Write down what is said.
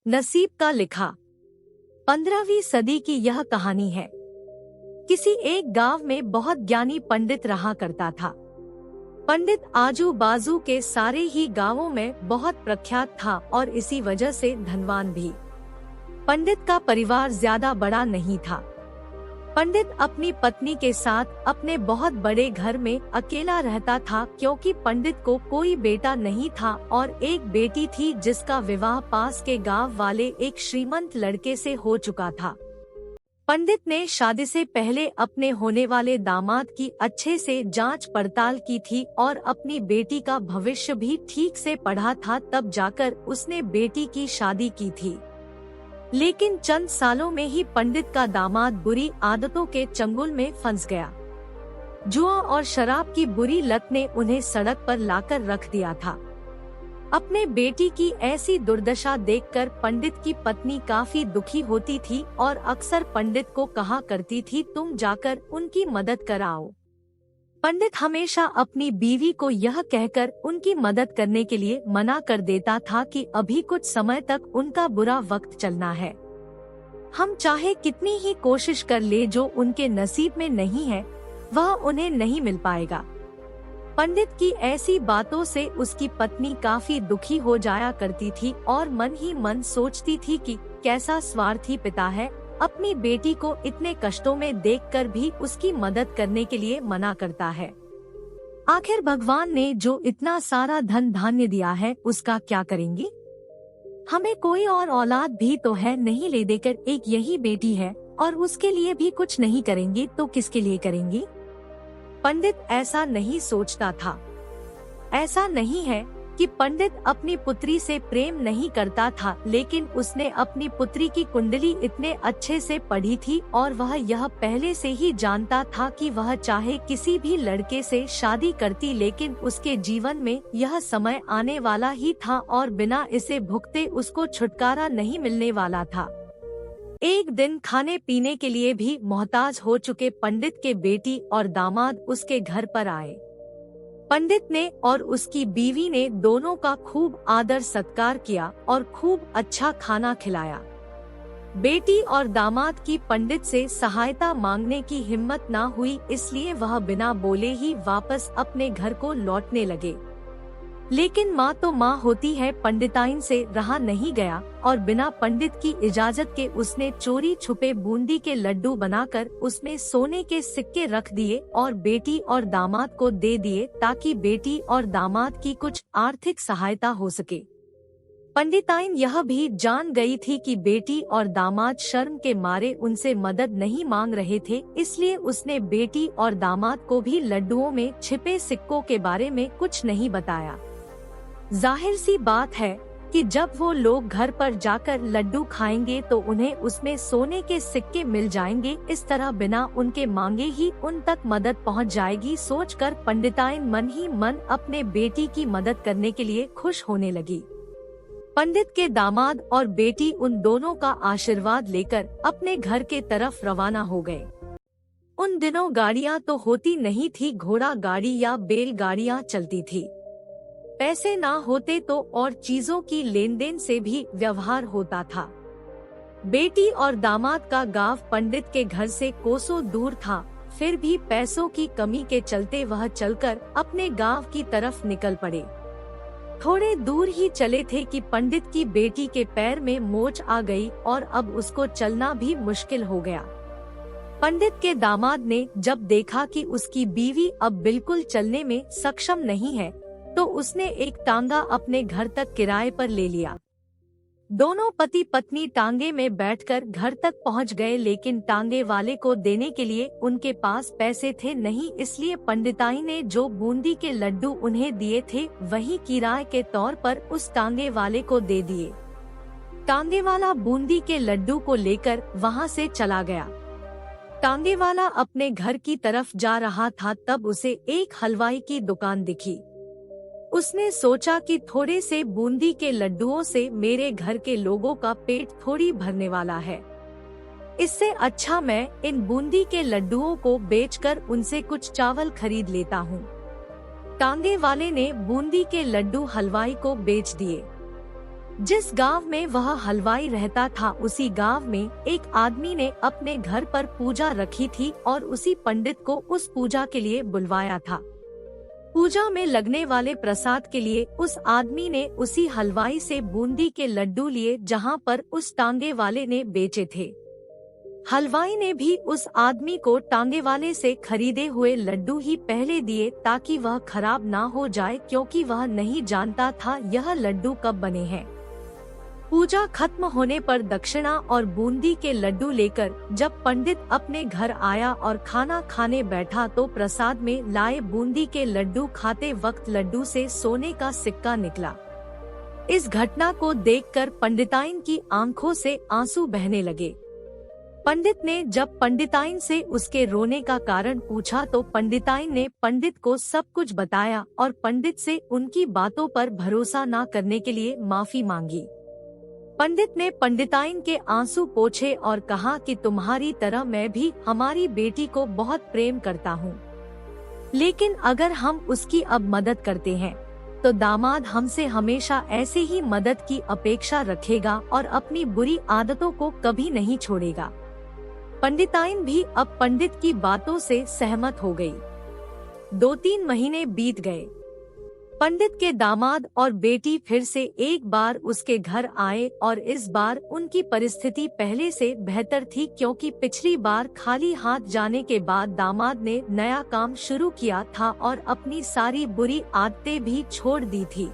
नसीब का लिखा। 15वीं सदी की यह कहानी है। किसी एक गांव में बहुत ज्ञानी पंडित रहा करता था। पंडित आजू बाजू के सारे ही गांवों में बहुत प्रख्यात था और इसी वजह से धनवान भी। पंडित का परिवार ज्यादा बड़ा नहीं था। पंडित अपनी पत्नी के साथ अपने बहुत बड़े घर में अकेला रहता था, क्योंकि पंडित को कोई बेटा नहीं था और एक बेटी थी जिसका विवाह पास के गांव वाले एक श्रीमंत लड़के से हो चुका था। पंडित ने शादी से पहले अपने होने वाले दामाद की अच्छे से जांच पड़ताल की थी और अपनी बेटी का भविष्य भी ठीक से पढ़ा था, तब जाकर उसने बेटी की शादी की थी। लेकिन चंद सालों में ही पंडित का दामाद बुरी आदतों के चंगुल में फंस गया। जुआ और शराब की बुरी लत ने उन्हें सड़क पर लाकर रख दिया था। अपने बेटी की ऐसी दुर्दशा देखकर पंडित की पत्नी काफी दुखी होती थी और अक्सर पंडित को कहा करती थी, तुम जाकर उनकी मदद कराओ। पंडित हमेशा अपनी बीवी को यह कहकर उनकी मदद करने के लिए मना कर देता था कि अभी कुछ समय तक उनका बुरा वक्त चलना है। हम चाहे कितनी ही कोशिश कर ले, जो उनके नसीब में नहीं है वह उन्हें नहीं मिल पाएगा। पंडित की ऐसी बातों से उसकी पत्नी काफी दुखी हो जाया करती थी और मन ही मन सोचती थी कि कैसा स्वार्थी पिता है, अपनी बेटी को इतने कष्टों में देखकर भी उसकी मदद करने के लिए मना करता है। आखिर भगवान ने जो इतना सारा धन धान्य दिया है उसका क्या करेंगे? हमें कोई और औलाद भी तो है नहीं, ले देकर एक यही बेटी है और उसके लिए भी कुछ नहीं करेंगे तो किसके लिए करेंगे? पंडित ऐसा नहीं सोचता था। ऐसा नहीं है कि पंडित अपनी पुत्री से प्रेम नहीं करता था, लेकिन उसने अपनी पुत्री की कुंडली इतने अच्छे से पढ़ी थी और वह यह पहले से ही जानता था कि वह चाहे किसी भी लड़के से शादी करती, लेकिन उसके जीवन में यह समय आने वाला ही था और बिना इसे भुगते उसको छुटकारा नहीं मिलने वाला था। एक दिन खाने पीने के लिए भी मोहताज हो चुके पंडित के बेटी और दामाद उसके घर पर आए। पंडित ने और उसकी बीवी ने दोनों का खूब आदर सत्कार किया और खूब अच्छा खाना खिलाया। बेटी और दामाद की पंडित से सहायता मांगने की हिम्मत ना हुई, इसलिए वह बिना बोले ही वापस अपने घर को लौटने लगे। लेकिन माँ तो माँ होती है, पंडिताइन से रहा नहीं गया और बिना पंडित की इजाजत के उसने चोरी छुपे बूंदी के लड्डू बनाकर उसमें सोने के सिक्के रख दिए और बेटी और दामाद को दे दिए, ताकि बेटी और दामाद की कुछ आर्थिक सहायता हो सके। पंडिताइन यह भी जान गई थी कि बेटी और दामाद शर्म के मारे उनसे मदद नहीं मांग रहे थे, इसलिए उसने बेटी और दामाद को भी लड्डुओं में छिपे सिक्कों के बारे में कुछ नहीं बताया। जाहिर सी बात है कि जब वो लोग घर पर जाकर लड्डू खाएंगे तो उन्हें उसमें सोने के सिक्के मिल जाएंगे। इस तरह बिना उनके मांगे ही उन तक मदद पहुंच जाएगी। सोचकर पंडिताइन मन ही मन अपने बेटी की मदद करने के लिए खुश होने लगी। पंडित के दामाद और बेटी उन दोनों का आशीर्वाद लेकर अपने घर के तरफ रवाना हो गए। उन दिनों गाड़ियां तो होती नहीं थी, घोड़ा गाड़ी या बैल गाड़ियां चलती थी। पैसे ना होते तो और चीजों की लेन देन से भी व्यवहार होता था। बेटी और दामाद का गांव पंडित के घर से कोसों दूर था, फिर भी पैसों की कमी के चलते वह चलकर अपने गांव की तरफ निकल पड़े। थोड़े दूर ही चले थे कि पंडित की बेटी के पैर में मोच आ गई और अब उसको चलना भी मुश्किल हो गया। पंडित के दामाद ने जब देखा कि उसकी बीवी अब बिल्कुल चलने में सक्षम नहीं है, तो उसने एक टांगा अपने घर तक किराए पर ले लिया। दोनों पति पत्नी टांगे में बैठकर घर तक पहुंच गए, लेकिन टांगे वाले को देने के लिए उनके पास पैसे थे नहीं, इसलिए पंडिताई ने जो बूंदी के लड्डू उन्हें दिए थे वही किराए के तौर पर उस टांगे वाले को दे दिए। टांगे वाला बूंदी के लड्डू को लेकर वहां से चला गया। टांगे वाला अपने घर की तरफ जा रहा था, तब उसे एक हलवाई की दुकान दिखी। उसने सोचा कि थोड़े से बूंदी के लड्डुओं से मेरे घर के लोगों का पेट थोड़ी भरने वाला है। इससे अच्छा मैं इन बूंदी के लड्डुओं को बेचकर उनसे कुछ चावल खरीद लेता हूँ। टांगे वाले ने बूंदी के लड्डू हलवाई को बेच दिए। जिस गांव में वह हलवाई रहता था उसी गांव में एक आदमी ने अपने घर पर पूजा रखी थी और उसी पंडित को उस पूजा के लिए बुलवाया था। पूजा में लगने वाले प्रसाद के लिए उस आदमी ने उसी हलवाई से बूंदी के लड्डू लिए जहां पर उस टांगे वाले ने बेचे थे। हलवाई ने भी उस आदमी को टांगे वाले से खरीदे हुए लड्डू ही पहले दिए ताकि वह खराब ना हो जाए, क्योंकि वह नहीं जानता था यह लड्डू कब बने हैं। पूजा खत्म होने पर दक्षिणा और बूंदी के लड्डू लेकर जब पंडित अपने घर आया और खाना खाने बैठा तो प्रसाद में लाए बूंदी के लड्डू खाते वक्त लड्डू से सोने का सिक्का निकला। इस घटना को देखकर पंडिताइन की आंखों से आंसू बहने लगे। पंडित ने जब पंडिताइन से उसके रोने का कारण पूछा तो पंडिताइन ने पंडित को सब कुछ बताया और पंडित से उनकी बातों पर भरोसा न करने के लिए माफी मांगी। पंडित ने पंडिताइन के आंसू पोंछे और कहा कि तुम्हारी तरह मैं भी हमारी बेटी को बहुत प्रेम करता हूँ, लेकिन अगर हम उसकी अब मदद करते हैं तो दामाद हमसे हमेशा ऐसे ही मदद की अपेक्षा रखेगा और अपनी बुरी आदतों को कभी नहीं छोड़ेगा। पंडिताइन भी अब पंडित की बातों से सहमत हो गई। 2-3 महीने बीत गए। पंडित के दामाद और बेटी फिर से एक बार उसके घर आए और इस बार उनकी परिस्थिति पहले से बेहतर थी, क्योंकि पिछली बार खाली हाथ जाने के बाद दामाद ने नया काम शुरू किया था और अपनी सारी बुरी आदतें भी छोड़ दी थी।